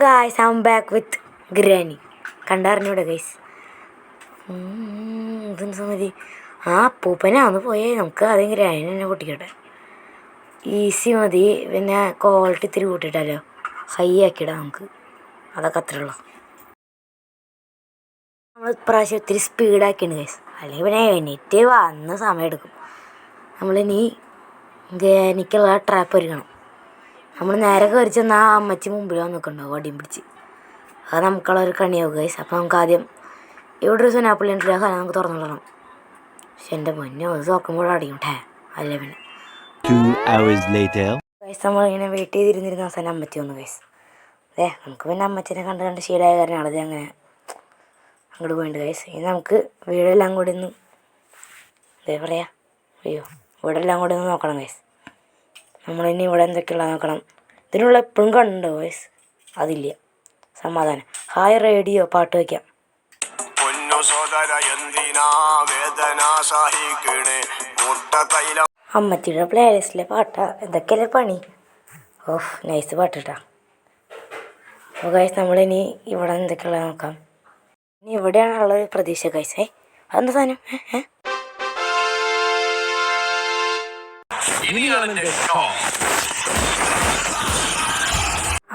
Guys I am back with granny. കണ്ടറിഞ്ഞൂടെ guys? ഇതെന്ത് സമതി? ആ അപ്പൂപ്പനാന്ന് പോയേ. നമുക്ക് ആദ്യം ഗ്രാനി തന്നെ പൊട്ടിക്കട്ടെ. ഈസി മതി. പിന്നെ ക്വാളിറ്റി ഇത്തിരി കൂട്ടിയിട്ടാലോ, ഹൈ ആക്കിയിടാം നമുക്ക്. അതൊക്കെ അത്രേ ഉള്ളൂ. നമ്മൾ ഇപ്രാവശ്യം ഇത്തിരി സ്പീഡാക്കിയാണ് ഗൈസ്. അല്ലെങ്കിൽ പിന്നെ എണീറ്റ് വന്ന് സമയമെടുക്കും. നമ്മളിനി ഗ്രാനിക്കുള്ള ട്രാപ്പ് ഒരുക്കണം. നമ്മൾ നേരെ കയറി ചെന്നാൽ ആ അമ്മച്ചി മുമ്പിൽ വന്നിട്ടുണ്ടാവും വടിയും പിടിച്ച്. അത് നമുക്കുള്ള ഒരു കണിയാവും ഗൈസ്. അപ്പോൾ നമുക്ക് ആദ്യം ഇവിടെ ഒരു സുനാപ്പിളി ഉണ്ടല്ലോ, ആ നമുക്ക് തുറന്നിടണം. പക്ഷെ എൻ്റെ പൊന്നോ, അത് തുറക്കുമ്പോൾ അടിക്കട്ടെ. അല്ലേ പിന്നെ ഗൈസ് നമ്മളിങ്ങനെ വെയിറ്റ് ചെയ്തിരുന്നിരുന്ന അവസാനം അമ്മച്ചി വന്നു ഗൈസ്. നമുക്ക് പിന്നെ അമ്മച്ചിനെ കണ്ട് കണ്ട് ശീലമായ കാരണമാണ് അത് അങ്ങനെ അങ്ങോട്ട് പോയിട്ടുണ്ട് ഗൈസ്. ഇനി നമുക്ക് വീടെല്ലാം കൂടി ഒന്ന് പറയാ, അയ്യോ വീടെല്ലാം കൂടി ഒന്ന് നോക്കണം ഗൈസ്. നമ്മളിനി ഇവിടെ എന്തൊക്കെയുള്ള നോക്കണം. ഇതിനുള്ള എപ്പോഴും കണ്ടോ ഗൈസ്? അതില്ല. സമാധാനം. ഹായ് റേഡിയോ, പാട്ട് വയ്ക്കാം. അമ്മച്ചിയുടെ പ്ലേ ലിസ്റ്റിലെ പാട്ടാ. എന്തൊക്കെയല്ലേ പണി. ഓഫ്, നൈസ് പാട്ട് കേട്ടാ. അപ്പോൾ ഗൈസ് നമ്മളിനി ഇവിടെ എന്തൊക്കെയുള്ള നോക്കാം. ഇനി ഇവിടെയാണുള്ള പ്രതീക്ഷ ഗൈസ്. അതെന്താ സാധനം?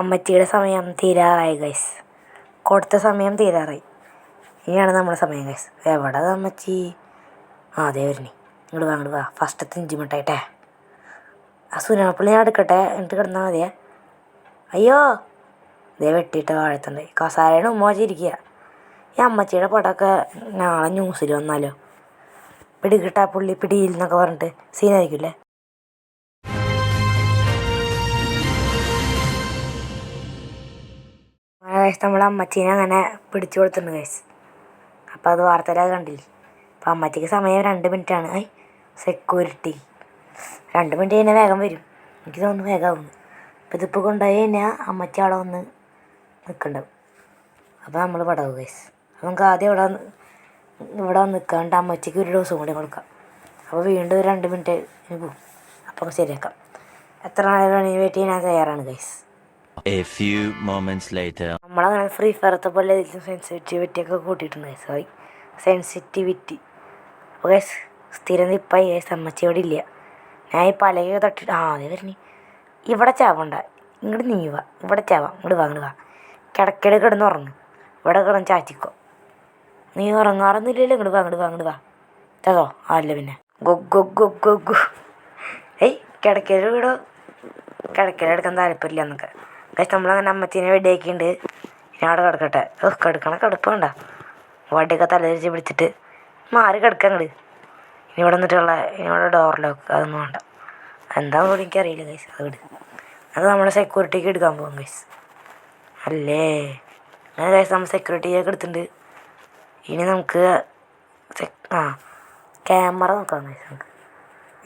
അമ്മച്ചിയുടെ സമയം തീരാറായി ഗൈസ്. കൊടുത്ത സമയം തീരാറായി. ഇനിയാണ് നമ്മുടെ സമയം ഗൈസ്. എവിടെ അമ്മച്ചി? അതേ വരുന്നേ. ഇങ്ങോട്ട് വാ. ഫസ്റ്റത്തെ ഇഞ്ചിമിട്ടായിട്ടേ ആ സുനാപ്പിളി ഞാൻ എടുക്കട്ടെ, എന്നിട്ട് കിടന്നാൽ മതിയേ. അയ്യോ, ഇതേ വെട്ടിയിട്ട് വാഴത്തുണ്ട്. കസാരയുടെ ഉമ്മച്ചിരിക്കുക. ഈ അമ്മച്ചിയുടെ പടമൊക്കെ നാളെ ന്യൂസിൽ വന്നാലോ, പിടികിട്ടാ പുള്ളി പിടിയിൽ എന്നൊക്കെ പറഞ്ഞിട്ട് സീനായിരിക്കില്ലേ? ഗൈസ് നമ്മൾ അമ്മച്ചീനെ അങ്ങനെ പിടിച്ചു കൊടുത്തിട്ടുണ്ട് ഗൈസ്. അപ്പോൾ അത് വാർത്തയിലൊക്കെ കണ്ടില്ലേ? അപ്പോൾ അമ്മച്ചിക്ക് സമയം 2 മിനിറ്റാണ്. സെക്യൂരിറ്റി 2 മിനിറ്റ് കഴിഞ്ഞാൽ വേഗം വരും. എനിക്ക് തോന്നുന്നു വേഗമാവുന്നു. അപ്പോൾ ഇതിപ്പോൾ കൊണ്ടുപോയി കഴിഞ്ഞാൽ അമ്മച്ചി അവിടെ വന്ന് നിൽക്കണ്ടാവും. അപ്പോൾ നമ്മൾ പടാവും ഗൈസ്. അപ്പോൾ നമുക്ക് ആദ്യം ഇവിടെ വന്ന് നിൽക്കാണ്ട് അമ്മച്ചിക്ക് ഒരു ഡോസും കൂടി കൊടുക്കാം. അപ്പോൾ വീണ്ടും 2 മിനിറ്റ് പോകും. അപ്പോൾ ശരിയാക്കാം. എത്ര നേരം വേണമെങ്കിൽ വെയിറ്റ് ചെയ്യാൻ തയ്യാറാണ് ഗൈസ്. നമ്മളങ്ങനെ ഫ്രീ ഫയറത്തെ പോലെ സെൻസിറ്റിവിറ്റിയൊക്കെ കൂട്ടിയിട്ടുണ്ട്. സെൻസിറ്റിവിറ്റി. അപ്പോൾ ഗൈസ് സ്ഥിരം നിപ്പായി ഗൈസ്. അമ്മച്ചി ഇവിടെ ഇല്ല. ഞാൻ ഈ പലകയൊക്കെ തട്ടിട്ട് അതേ വരണി. ഇവിടെ ചാവണ്ട, ഇങ്ങോട്ട് നീങ്ങുക. ഇവിടെ ചാവാം. ഇങ്ങോട്ട് വാ. കിടക്കടെ കിടന്ന് ഉറങ്ങും. ഇവിടെ കിടന്ന് ചാച്ചിക്കോ. നീ ഉറങ്ങാറൊന്നുമില്ലല്ലോ. ഇങ്ങോട്ട് വാ. തതോ അല്ല പിന്നെ ഗൊ. കിടക്കയുടെ വീടോ? കിടക്കലെടുക്കാൻ താല്പര്യമില്ല എന്നൊക്കെ ഗൈസ്. നമ്മളങ്ങനെ അമ്മച്ചീനെ വെടിയാക്കിയിട്ടുണ്ട്. ഇനി അവിടെ കിടക്കട്ടെ. കിടപ്പുണ്ട. വടിയൊക്കെ തലതിരിച്ച് പിടിച്ചിട്ട് മാറി കിടക്കാൻ ഇനി ഇവിടെ ഇവിടെ ഡോർ ലോക്ക് അതൊന്നും വേണ്ട. എന്താണെന്ന് കൂടി എനിക്കറിയില്ല ഗൈസ്. അത് നമ്മുടെ സെക്യൂരിറ്റിക്ക് എടുക്കാൻ പോകും ഗൈസ്. അല്ലേ അങ്ങനെ ഗൈസ് നമ്മൾ സെക്യൂരിറ്റിയൊക്കെ എടുത്തിട്ടുണ്ട്. ഇനി നമുക്ക് ക്യാമറ നോക്കാം ഗൈസ്. നമുക്ക്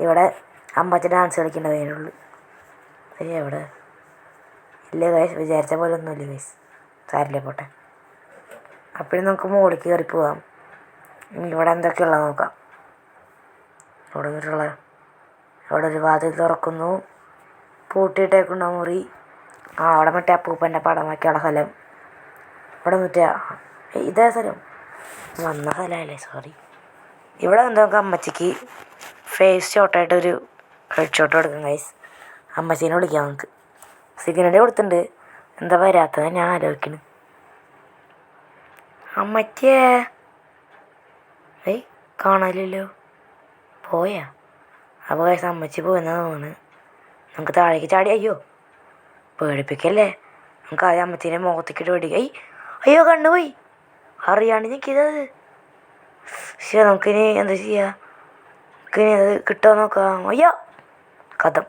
ഇവിടെ അമ്മച്ചി ഡാൻസ് കളിക്കേണ്ടത് അതിനുള്ളൂ. എവിടെ ഇല്ല ഗൈസ്, വിചാരിച്ച പോലെ ഒന്നുമില്ല ഗൈസ്. സാരില്ലേ, പോട്ടെ. അപ്പോഴും നമുക്ക് മുകളിലേക്ക് കയറി പോവാം. ഇവിടെ എന്തൊക്കെയുള്ള നോക്കാം. ഇവിടെ ഒരു വാതിൽ തുറക്കുന്നു. പൂട്ടിയിട്ടേക്കുന്ന മുറി. അവിടെ മറ്റേ അപ്പൂപ്പൻ്റെ പടം വയ്ക്കാനുള്ള സ്ഥലം. ഇവിടെ മറ്റേ ഇതേ സ്ഥലം വന്ന സ്ഥലമല്ലേ, സോറി. ഇവിടെ നമുക്ക് അമ്മച്ചിക്ക് ഫേസ് ഷോട്ടായിട്ടൊരു ഹെഡ് ഷോട്ട് കൊടുക്കാം ഗൈസ്. അമ്മച്ചീനെ വിളിക്കാം നമുക്ക്. സിഗ്നൽ കൊടുത്തിട്ടുണ്ട്. എന്താ വരാത്തത് ഞാൻ ആലോചിക്കുന്നു. അമ്മച്ചിയെ കാണാനില്ലല്ലോ. പോയാ? അപ്പോൾ ഗൈസ് അമ്മച്ചി പോയെന്നാ തോന്നുന്നു. നമുക്ക് താഴേക്ക് ചാടി. അയ്യോ പേടിപ്പിക്കല്ലേ. നമുക്ക് ആദ്യം അമ്മച്ചീനെ മുഖത്തേക്കിട്ട് പേടിക്കുക. അയ്യോ കണ്ണുപോയി. അറിയാണ്ട് ഞെക്കിയതത്. പക്ഷേ നമുക്കിനി എന്താ ചെയ്യുക? നമുക്കിനി അത് കിട്ടുമോ നോക്കാം. അയ്യോ കഥം.